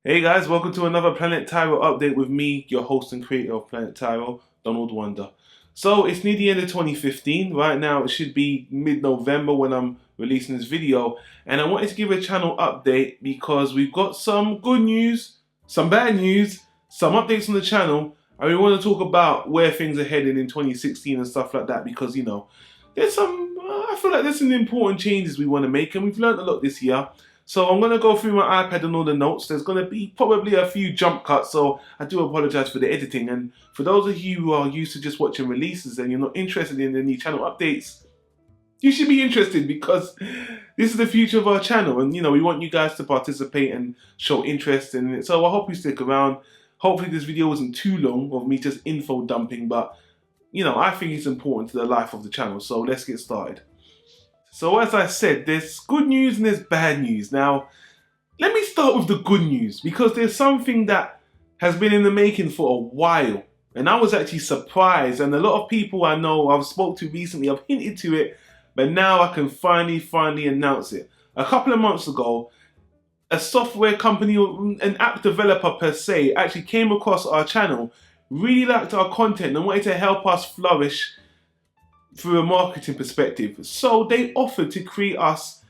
Hey guys, welcome to another Planet Tyro update with me, your host and creator of Planet Tyro, Donald Wonder. So it's near the end of 2015. Right now it should be mid-November when I'm releasing this video. And I wanted to give a channel update because we've got some good news, some bad news, some updates on the channel. And we want to talk about where things are heading in 2016 and stuff like that because, there's I feel like there's some important changes we want to make and we've learned a lot this year. So I'm going to go through my iPad and all the notes. There's going to be probably a few jump cuts, so I do apologize for the editing. And for those of you who are used to just watching releases and you're not interested in any channel updates, you should be interested because this is the future of our channel. And, we want you guys to participate and show interest in it. So I hope you stick around. Hopefully this video wasn't too long of me just info dumping, but, I think it's important to the life of the channel. So let's get started. So as I said, there's good news and there's bad news. Now, let me start with the good news because there's something that has been in the making for a while. And I was actually surprised, and a lot of people I know I've spoke to recently have hinted to it, but now I can finally announce it. A couple of months ago, a software company, an app developer per se, actually came across our channel, really liked our content and wanted to help us flourish through a marketing perspective. So they offered to create us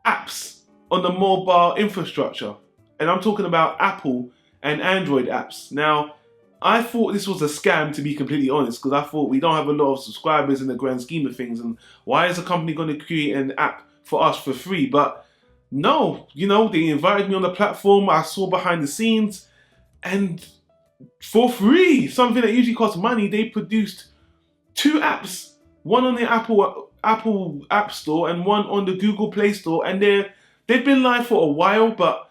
apps on the mobile infrastructure. And I'm talking about Apple and Android apps. Now, I thought this was a scam, to be completely honest, because I thought we don't have a lot of subscribers in the grand scheme of things. And why is a company going to create an app for us for free? But no, they invited me on the platform. I saw behind the scenes and for free, something that usually costs money, they produced two apps, one on the Apple App Store and one on the Google Play Store, and they've been live for a while, but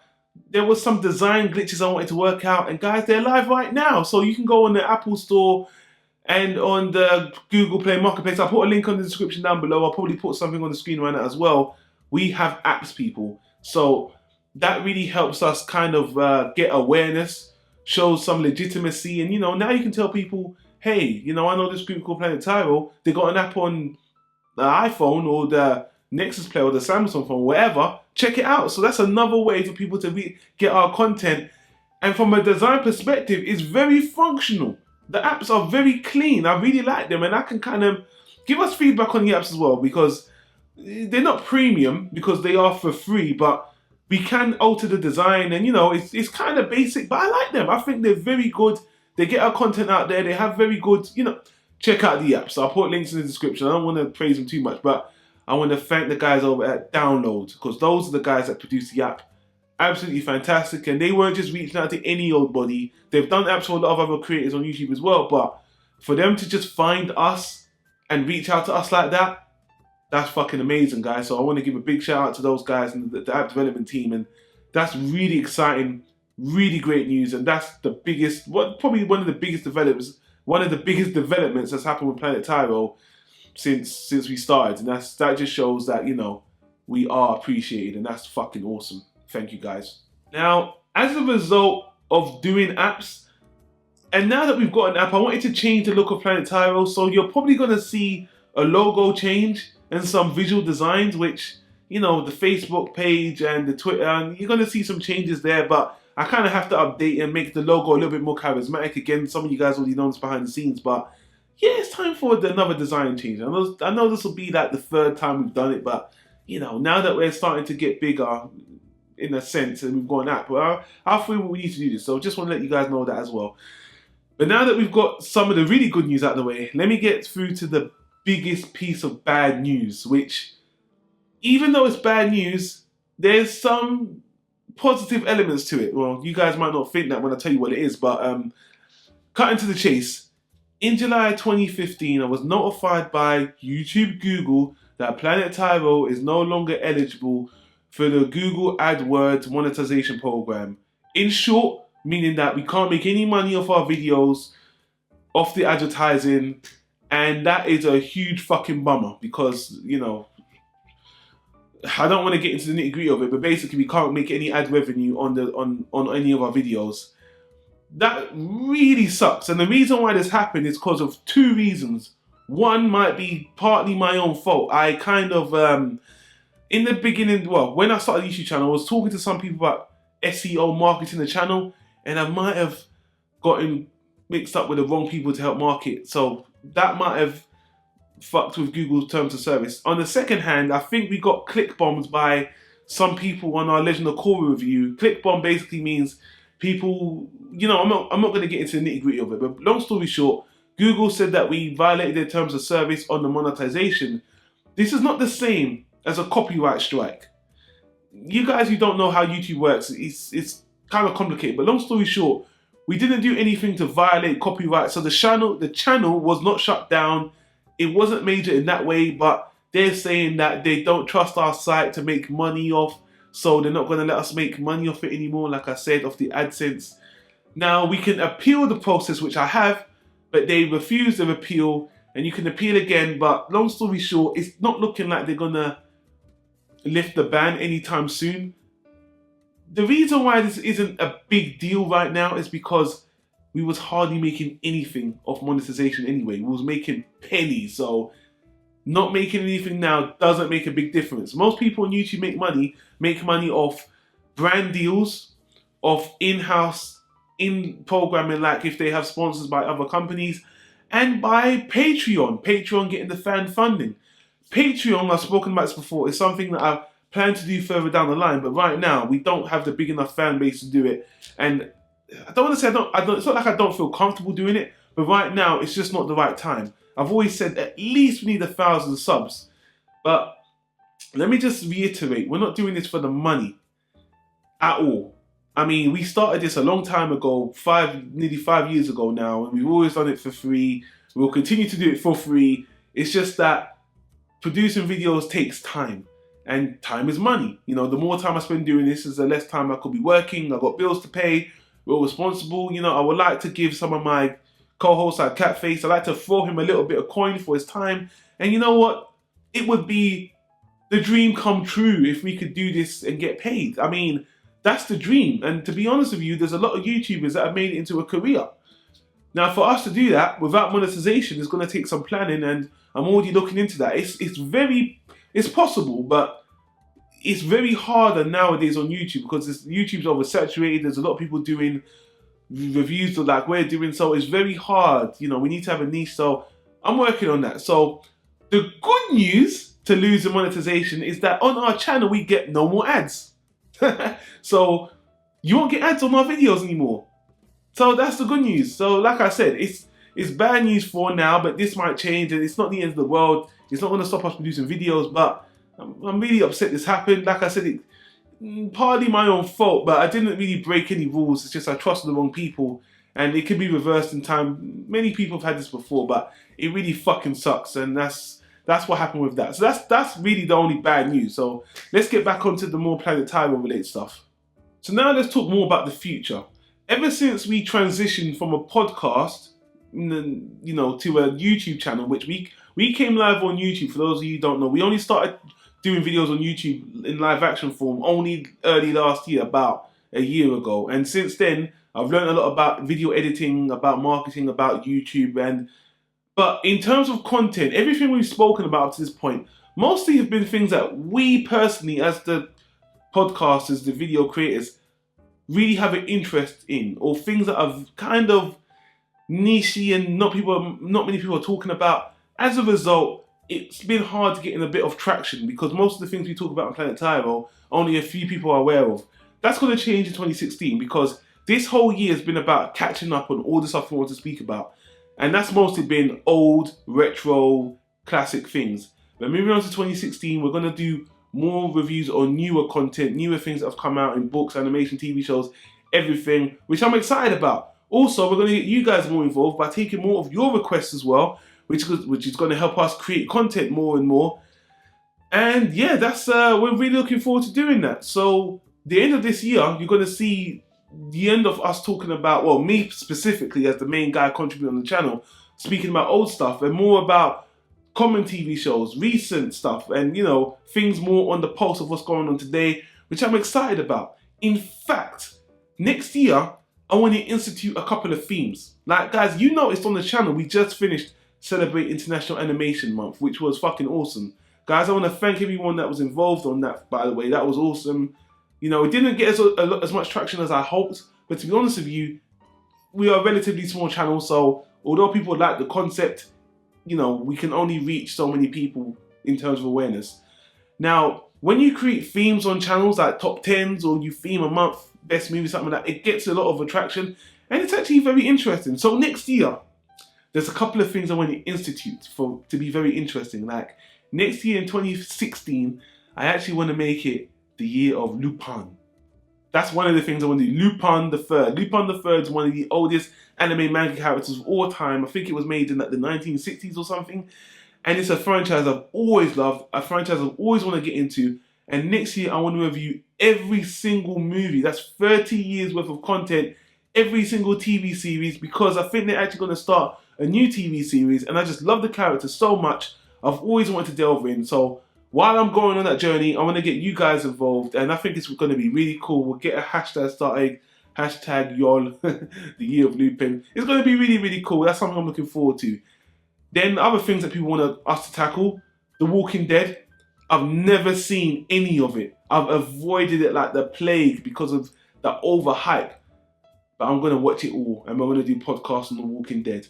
there was some design glitches I wanted to work out, and guys, they're live right now. So you can go on the Apple Store and on the Google Play Marketplace. I'll put a link on the description down below. I'll probably put something on the screen right now as well. We have apps, people. So that really helps us kind of get awareness, shows some legitimacy, and now you can tell people, hey, I know this group called Planet Tyro, they got an app on the iPhone or the Nexus Player or the Samsung phone, whatever, check it out. So that's another way for people to get our content. And from a design perspective, it's very functional. The apps are very clean. I really like them, and I can kind of give us feedback on the apps as well because they're not premium because they are for free, but we can alter the design and, it's kind of basic, but I like them. I think they're very good. They get our content out there. They have very good, check out the apps. I'll put links in the description. I don't want to praise them too much, but I want to thank the guys over at Download because those are the guys that produce the app. Absolutely fantastic. And they weren't just reaching out to any old body. They've done apps for a lot of other creators on YouTube as well, but for them to just find us and reach out to us like that, that's fucking amazing, guys. So I want to give a big shout out to those guys and the app development team. And that's really exciting. Really great news, and that's the biggest, probably one of the biggest developments that's happened with Planet Tyro since we started, and that just shows that we are appreciated, and that's fucking awesome. Thank you, guys. Now, as a result of doing apps, and now that we've got an app, I wanted to change the look of Planet Tyro, so you're probably gonna see a logo change and some visual designs, which the Facebook page and the Twitter, and you're gonna see some changes there, but I kind of have to update and make the logo a little bit more charismatic. Again, some of you guys already know this behind the scenes, but yeah, it's time for another design change. I know this will be like the third time we've done it, but now that we're starting to get bigger in a sense and we've got an app, I feel we need to do this. So just want to let you guys know that as well. But now that we've got some of the really good news out of the way, let me get through to the biggest piece of bad news, which even though it's bad news, there's some positive elements to it. Well, you guys might not think that when I tell you what it is, but cutting to the chase. In July 2015, I was notified by YouTube Google that Planet Tyro is no longer eligible for the Google AdWords monetization program. In short, meaning that we can't make any money off our videos, off the advertising, and that is a huge fucking bummer because, I don't want to get into the nitty-gritty of it, but basically we can't make any ad revenue on any of our videos. That really sucks, and the reason why this happened is because of two reasons. One might be partly my own fault. I kind of, in the beginning, well, when I started the YouTube channel, I was talking to some people about SEO marketing the channel, and I might have gotten mixed up with the wrong people to help market. So that might have fucked with Google's terms of service. On the second hand, I think we got click bombs by some people on our Legend of Korra review. Click bomb basically means people, I'm not going to get into the nitty gritty of it, but long story short, Google said that we violated their terms of service on the monetization. This is not the same as a copyright strike. You guys who don't know how YouTube works, it's kind of complicated, but long story short, we didn't do anything to violate copyright. So the channel was not shut down. It wasn't major in that way, but they're saying that they don't trust our site to make money off, so they're not going to let us make money off it anymore, like I said, off the AdSense. Now, we can appeal the process, which I have, but they refuse the appeal, and you can appeal again, but long story short, it's not looking like they're going to lift the ban anytime soon. The reason why this isn't a big deal right now is because we was hardly making anything off monetization anyway. We was making pennies, so not making anything now doesn't make a big difference. Most people on YouTube make money off brand deals, off in-house, in-programming, like if they have sponsors by other companies, and by Patreon. Patreon getting the fan funding. Patreon, I've spoken about this before, is something that I plan to do further down the line, but right now we don't have the big enough fan base to do it. And I don't want to say it's not like I don't feel comfortable doing it, but right now it's just not the right time. I've always said at least we need 1,000 subs. But let me just reiterate, we're not doing this for the money at all. I mean, we started this a long time ago, nearly 5 years ago now, and we've always done it for free. We'll continue to do it for free. It's just that producing videos takes time, and time is money. The more time I spend doing this, is the less time I could be working. I've got bills to pay. We're responsible. I would like to give some of my co-hosts like Catface, I like to throw him a little bit of coin for his time. And you know what? It would be the dream come true if we could do this and get paid. I mean, that's the dream. And to be honest with you, there's a lot of YouTubers that have made it into a career. Now, for us to do that without monetization is going to take some planning, and I'm already looking into that. It's possible, but it's very harder nowadays on YouTube because YouTube's oversaturated. There's a lot of people doing reviews like we're doing, so it's very hard. We need to have a niche, so I'm working on that. So the good news to lose the monetization is that on our channel we get no more ads. So you won't get ads on our videos anymore. So that's the good news. So like I said, it's bad news for now, but this might change, and it's not the end of the world. It's not going to stop us producing videos, but I'm really upset this happened. Like I said, partly my own fault, but I didn't really break any rules. It's just I trusted the wrong people, and it could be reversed in time. Many people have had this before, but it really fucking sucks, and that's what happened with that. So that's really the only bad news. So let's get back onto the more Planet Tyro related stuff. So now let's talk more about the future. Ever since we transitioned from a podcast, to a YouTube channel, which we came live on YouTube. For those of you who don't know, we only started doing videos on YouTube in live action form only early last year, about a year ago. And since then, I've learned a lot about video editing, about marketing, about YouTube. But in terms of content, everything we've spoken about up to this point, mostly have been things that we personally, as the podcasters, the video creators, really have an interest in, or things that are kind of nichey and not many people are talking about. As a result, it's been hard to get in a bit of traction because most of the things we talk about on Planet Tyro, only a few people are aware of. That's going to change in 2016 because this whole year has been about catching up on all the stuff we want to speak about. And that's mostly been old, retro, classic things. But moving on to 2016, we're going to do more reviews on newer content, newer things that have come out in books, animation, TV shows, everything, which I'm excited about. Also, we're going to get you guys more involved by taking more of your requests as well, which is going to help us create content more and more. And yeah, we're really looking forward to doing that. So the end of this year, you're going to see the end of us talking about, well, me specifically as the main guy contributing on the channel, speaking about old stuff and more about common TV shows, recent stuff, and things more on the pulse of what's going on today, which I'm excited about. In fact, next year, I want to institute a couple of themes. Like, guys, you noticed on the channel, we just finished Celebrate International Animation Month, which was fucking awesome. Guys, I want to thank everyone that was involved on that, by the way. That was awesome. You know, it didn't get as much traction as I hoped, but to be honest with you, we are a relatively small channel, so although people like the concept, you know, we can only reach so many people in terms of awareness. Now, when you create themes on channels like top 10s or you theme a month, best movie, something like that, it gets a lot of attraction and it's actually very interesting. So next year, there's a couple of things I want to institute to be very interesting. Like next year in 2016, I actually want to make it the year of Lupin. That's one of the things I want to do. Lupin the Third. Lupin the Third is one of the oldest anime manga characters of all time. I think it was made in like the 1960s or something. And it's a franchise I've always loved, a franchise I've always want to get into. And next year I want to review every single movie. That's 30 years worth of content, every single TV series, because I think they're actually going to start a new TV series. And I just love the character so much. I've always wanted to delve in. So while I'm going on that journey, I want to get you guys involved, and I think it's going to be really cool. We'll get a hashtag started, hashtag YOL, the year of Lupin. It's going to be really, really cool. That's something I'm looking forward to. Then other things that people want us to tackle, The Walking Dead. I've never seen any of it. I've avoided it like the plague because of the overhype. But I'm going to watch it all, and we're going to do podcasts on The Walking Dead.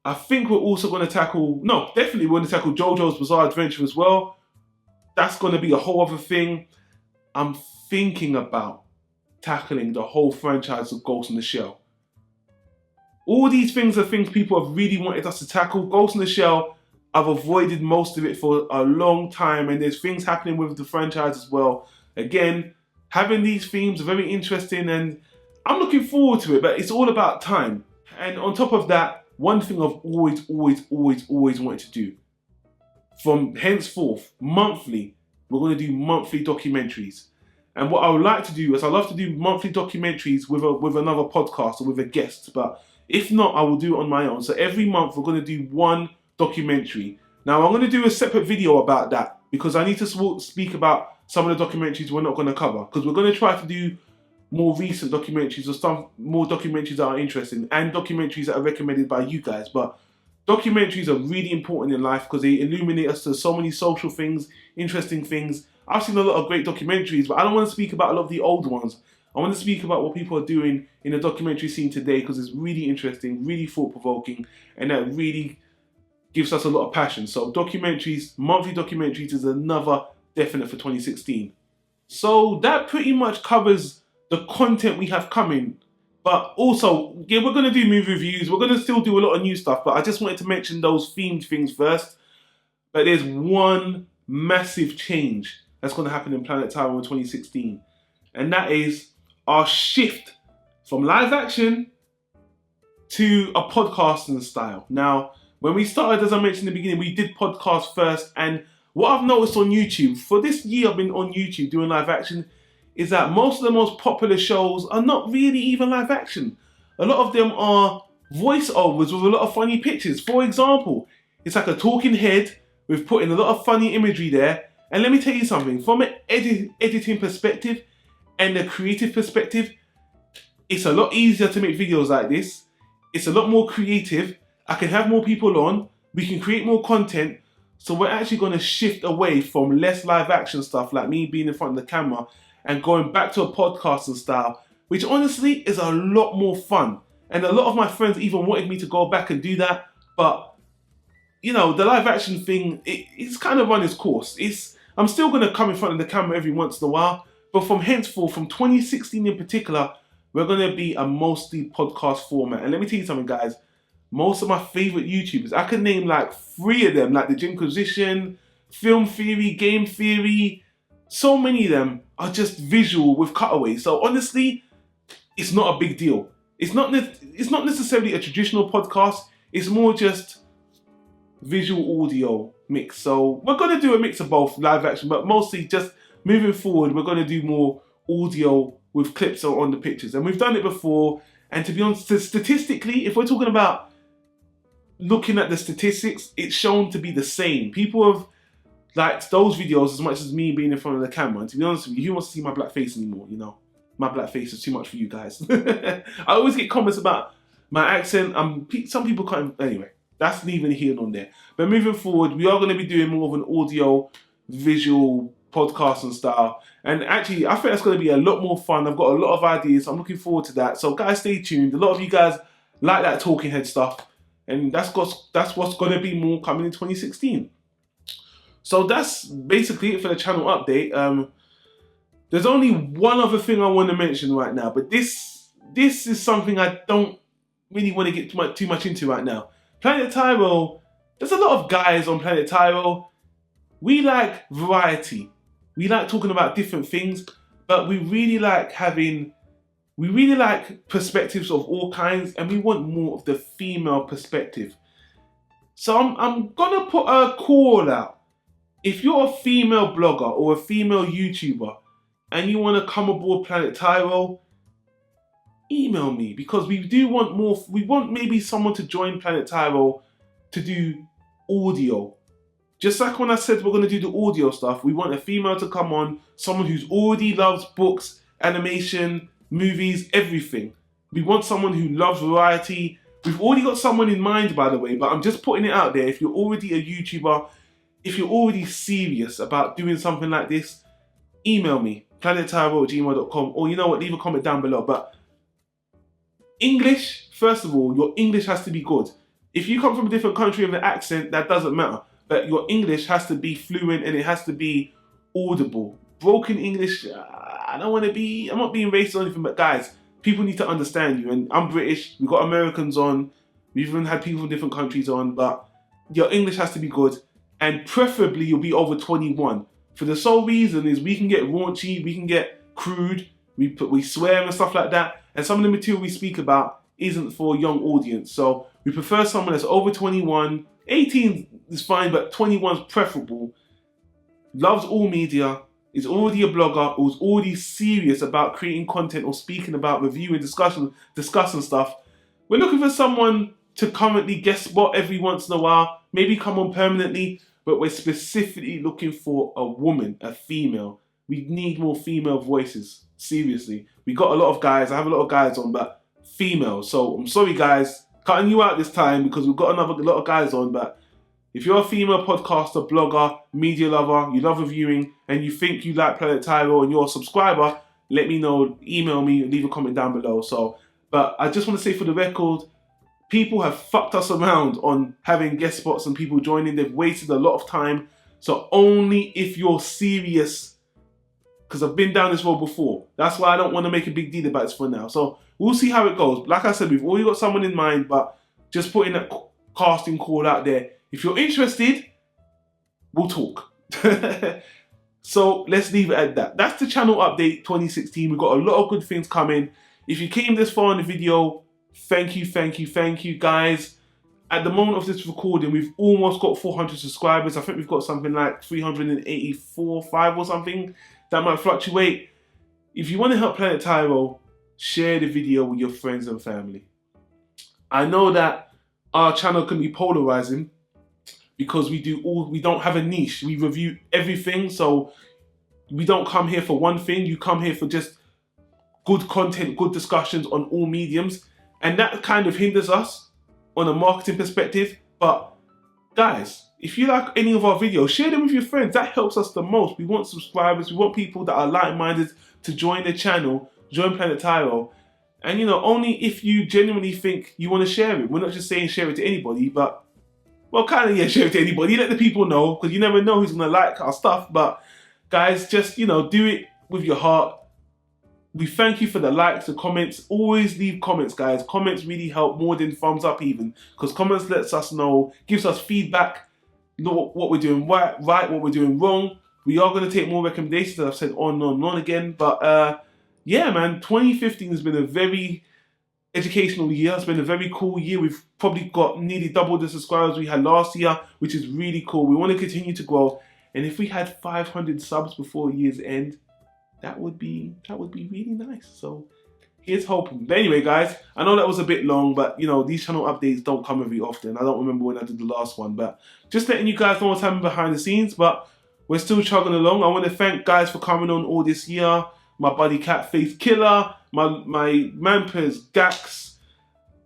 I think we're also going to tackle, definitely we're going to tackle JoJo's Bizarre Adventure as well. That's going to be a whole other thing. I'm thinking about tackling the whole franchise of Ghost in the Shell. All these things are things people have really wanted us to tackle. Ghost in the Shell, I've avoided most of it for a long time, and there's things happening with the franchise as well. Again, having these themes are very interesting, and I'm looking forward to it, but it's all about time. And on top of that, one thing I've always wanted to do, from henceforth, monthly, we're going to do monthly documentaries. And what I would like to do is I love to do monthly documentaries with another podcast or with a guest. But if not, I will do it on my own. So every month we're going to do one documentary. Now I'm going to do a separate video about that because I need to speak about some of the documentaries we're not going to cover. Because we're going to try to do more recent documentaries or some more documentaries that are interesting and documentaries that are recommended by you guys. But documentaries are really important in life because they illuminate us to so many social things, interesting things. I've seen a lot of great documentaries, but I don't want to speak about a lot of the old ones. I want to speak about what people are doing in the documentary scene today because it's really interesting, really thought-provoking, and that really gives us a lot of passion. So documentaries, monthly documentaries is another definite for 2016. So that pretty much covers the content we have coming. But also, yeah, we're going to do movie reviews. We're going to still do a lot of new stuff. But I just wanted to mention those themed things first. But there's one massive change that's going to happen in Planet Tyro in 2016. And that is our shift from live action to a podcasting style. Now, when we started, as I mentioned in the beginning, we did podcast first. And what I've noticed on YouTube, for this year I've been on YouTube doing live action, is that most of the most popular shows are not really even live action. A lot of them are voiceovers with a lot of funny pictures. For example, it's like a talking head with putting a lot of funny imagery there. And let me tell you something, from an editing perspective and a creative perspective, it's a lot easier to make videos like this. It's a lot more creative. I can have more people on. We can create more content. So we're actually going to shift away from less live action stuff like me being in front of the camera and going back to a podcasting style, which honestly is a lot more fun. And a lot of my friends even wanted me to go back and do that. But, you know, the live action thing, it's kind of run its course. I'm still going to come in front of the camera every once in a while. But from henceforth, from 2016 in particular, we're going to be a mostly podcast format. And let me tell you something, guys. Most of my favorite YouTubers, I can name like 3 of them, like the Jimquisition, Film Theory, Game Theory. So many of them are just visual with cutaways. So honestly, it's not a big deal. It's not necessarily a traditional podcast. It's more just visual audio mix. So we're going to do a mix of both live action, but mostly just moving forward, we're going to do more audio with clips on the pictures. And we've done it before. And to be honest, statistically, if we're talking about looking at the statistics, it's shown to be the same. People have liked those videos as much as me being in front of the camera. And to be honest with you, who wants to see my black face anymore, you know? My black face is too much for you guys. I always get comments about my accent. Some people can't... Anyway, that's neither here nor there. But moving forward, we are going to be doing more of an audio, visual podcast and style. And actually, I think that's going to be a lot more fun. I've got a lot of ideas. I'm looking forward to that. So guys, stay tuned. A lot of you guys like that talking head stuff, and that's what's going to be more coming in 2016. So that's basically it for the channel update. There's only one other thing I want to mention right now, but this is something I don't really want to get too much into right now. Planet Tyro, there's a lot of guys on Planet Tyro. We like variety. We like talking about different things, but we really like perspectives of all kinds, and we want more of the female perspective. So I'm gonna put a call out. If you're a female blogger or a female YouTuber and you want to come aboard Planet Tyro, email me, because we do want more. We want maybe someone to join Planet Tyro to do audio. Just like when I said we're going to do the audio stuff, we want a female to come on, someone who's already loves books, animation, movies, everything. We want someone who loves variety. We've already got someone in mind, by the way, but I'm just putting it out there. If you're already a YouTuber, if you're already serious about doing something like this, email me, planettyro@gmail.com, or you know what, leave a comment down below. But English, first of all, your English has to be good. If you come from a different country with an accent, that doesn't matter. But your English has to be fluent and it has to be audible. Broken English, I'm not being racist or anything, but guys, people need to understand you. And I'm British, we've got Americans on, we've even had people from different countries on, but your English has to be good. And preferably you'll be over 21. For the sole reason is we can get raunchy, we can get crude, we swear and stuff like that. And some of the material we speak about isn't for a young audience. So we prefer someone that's over 21. 18 is fine, but 21 is preferable. Loves all media, is already a blogger, who's already serious about creating content or speaking about reviewing, discussing stuff. We're looking for someone to currently guest spot every once in a while, maybe come on permanently, but we're specifically looking for a woman, a female. We need more female voices, seriously. We got a lot of guys, I have a lot of guys on, but female. So I'm sorry guys, cutting you out this time because we've got a lot of guys on, but if you're a female podcaster, blogger, media lover, you love reviewing, and you think you like Planet Tyro and you're a subscriber, let me know, email me, leave a comment down below. So, but I just want to say for the record, people have fucked us around on having guest spots and people joining. They've wasted a lot of time. So only if you're serious, because I've been down this road before. That's why I don't want to make a big deal about this for now. So we'll see how it goes. Like I said, we've already got someone in mind, but just putting that casting call out there. If you're interested, we'll talk. So let's leave it at that. That's the channel update 2016. We've got a lot of good things coming. If you came this far in the video, thank you guys. At the moment of this recording, we've almost got 400 subscribers. I think we've got something like 384, 5 or something. That might fluctuate. If you want to help Planet Tyro, share the video with your friends and family. I know that our channel can be polarizing because we don't have a niche. We review everything, so we don't come here for one thing. You come here for just good content, good discussions on all mediums, and that kind of hinders us on a marketing perspective. But guys, if you like any of our videos, share them with your friends. That helps us the most. We want subscribers. We want people that are like-minded to join the channel, join Planet Tyro. And you know, only if you genuinely think you want to share it. We're not just saying share it to anybody, but, well, kind of, yeah, share it to anybody. Let the people know, because you never know who's going to like our stuff. But guys, just, you know, do it with your heart. We thank you for the likes, the comments. Always leave comments, guys. Comments really help more than thumbs up even, because comments lets us know, gives us feedback, know what we're doing right, what we're doing wrong. We are going to take more recommendations, as I've said on and on again. But yeah, man, 2015 has been a very educational year. It's been a very cool year. We've probably got nearly double the subscribers we had last year, which is really cool. We want to continue to grow. And if we had 500 subs before year's end, that would be really nice. So here's hoping. But anyway, guys, I know that was a bit long, but you know, these channel updates don't come very often. I don't remember when I did the last one, but just letting you guys know what's happening behind the scenes. But we're still chugging along. I want to thank guys for coming on all this year. My buddy Catface Killer, my Mampers, Gax,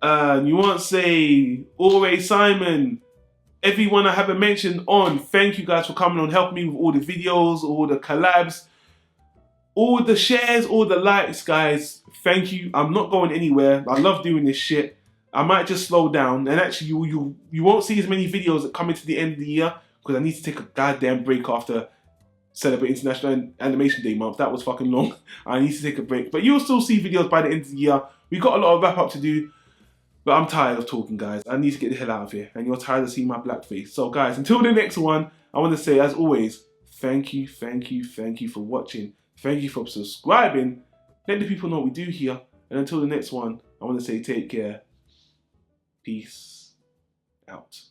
Nuance, Ore Simon, Everyone I haven't mentioned on, thank you guys for coming on, helping me with all the videos, all the collabs, all the shares, all the likes, guys. Thank you. I'm not going anywhere. I love doing this shit. I might just slow down, and actually you won't see as many videos that come into the end of the year because I need to take a goddamn break after celebrate International Animation Day month. That was fucking long. I need to take a break, but you'll still see videos by the end of the year. We got a lot of wrap up to do, but I'm tired of talking, guys. I need to get the hell out of here, and you're tired of seeing my black face. So, guys, until the next one, I want to say, as always, thank you for watching. Thank you for subscribing. Let the people know what we do here. And until the next one, I want to say take care. Peace out.